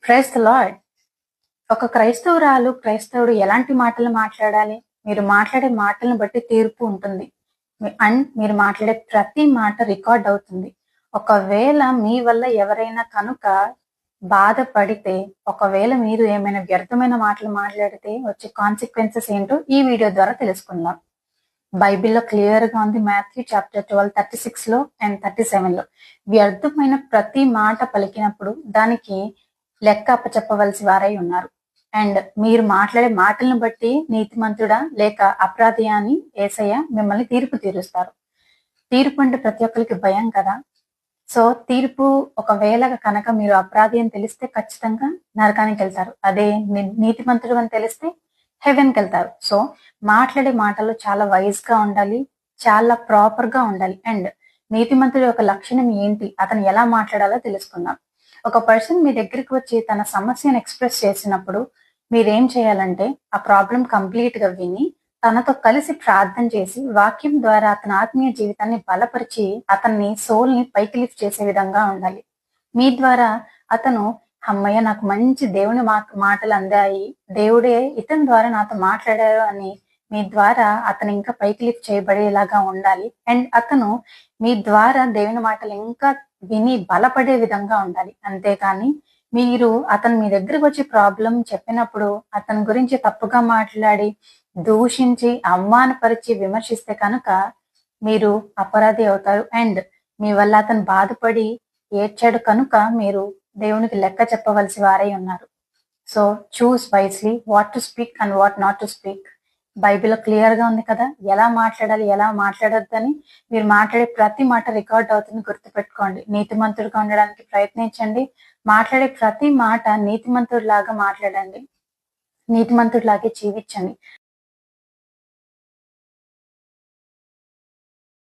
Praise the lord. ఒక క్రైస్తవురాలు, క్రైస్తవుడు ఎలాంటి మాటలు మాట్లాడాలి? మీరు మాట్లాడే మాటలను బట్టి తీర్పు ఉంటుంది. అండ్ మీరు మాట్లాడే ప్రతి మాట రికార్డ్ అవుతుంది. ఒకవేళ మీ వల్ల ఎవరైనా కనుక బాధపడితే, ఒకవేళ మీరు ఏమైనా వ్యర్థమైన మాటలు మాట్లాడితే వచ్చే కాన్సిక్వెన్సెస్ ఏంటో ఈ వీడియో ద్వారా తెలుసుకుందాం. బైబిల్లో క్లియర్ గా ఉంది. మాథ్యూ చాప్టర్ 12:36 లో అండ్ 37 లో వ్యర్థమైన ప్రతి మాట పలికినప్పుడు దానికి లెక్క అప్పచెప్పవలసి వారై ఉన్నారు. అండ్ మీరు మాట్లాడే మాటలను బట్టి నీతిమంతుడా లేక అపరాధి అని యేసయ్య మిమ్మల్ని తీర్పు తీరుస్తారు. తీర్పు అంటే ప్రతి ఒక్కరికి భయం కదా. సో తీర్పు ఒకవేళ కనుక మీరు అపరాధి అని తెలిస్తే ఖచ్చితంగా నరకానికి వెళ్తారు. అదే నీతిమంతుడు అని తెలిస్తే హెవెన్కి వెళ్తారు. సో మాట్లాడే మాటలు చాలా వైజ్ గా ఉండాలి, చాలా ప్రాపర్ గా ఉండాలి. అండ్ నీతిమంతుడి యొక్క లక్షణం ఏంటి, అతను ఎలా మాట్లాడాలో తెలుసుకుందాం. ఒక పర్సన్ మీ దగ్గరికి వచ్చి తన సమస్యను ఎక్స్ప్రెస్ చేసినప్పుడు మీరేం చేయాలంటే ఆ ప్రాబ్లం కంప్లీట్ గా విని తనతో కలిసి ప్రార్థన చేసి వాక్యం ద్వారా అతని ఆత్మీయ జీవితాన్ని బలపరిచి అతన్ని సోల్ ని పైకి లిఫ్ట్ చేసే విధంగా ఉండాలి. మీ ద్వారా అతను అమ్మయ్య నాకు మంచి దేవుని మాటలు అందాయి, దేవుడే ఇతని ద్వారా నాతో మాట్లాడారు అని మీ ద్వారా అతను ఇంకా పైకి లిఫ్ట్ చేయబడేలాగా ఉండాలి. అండ్ అతను మీ ద్వారా దేవుని మాటలు ఇంకా విని బలపడే విధంగా ఉండాలి. అంతేకాని మీరు అతను మీ దగ్గరకు వచ్చి ప్రాబ్లం చెప్పినప్పుడు అతని గురించి తప్పుగా మాట్లాడి దూషించి అవమానపరిచి విమర్శిస్తే కనుక మీరు అపరాధి అవుతారు. అండ్ మీ వల్ల అతను బాధపడి ఏడ్చాడు కనుక మీరు దేవునికి లెక్క చెప్పవలసి వారై ఉన్నారు. So choose wisely what to speak and what not to speak. బైబిల్లో క్లియర్ గా ఉంది కదా, ఎలా మాట్లాడాలి ఎలా మాట్లాడొద్దని. మీరు మాట్లాడే ప్రతి మాట రికార్డ్ అవుతుంది, గుర్తుపెట్టుకోండి. నీతిమంతుడిగా ఉండడానికి ప్రయత్నించండి. మాట్లాడే ప్రతి మాట నీతిమంతుడిలాగా మాట్లాడండి, నీతిమంతుడిలాగే జీవించండి.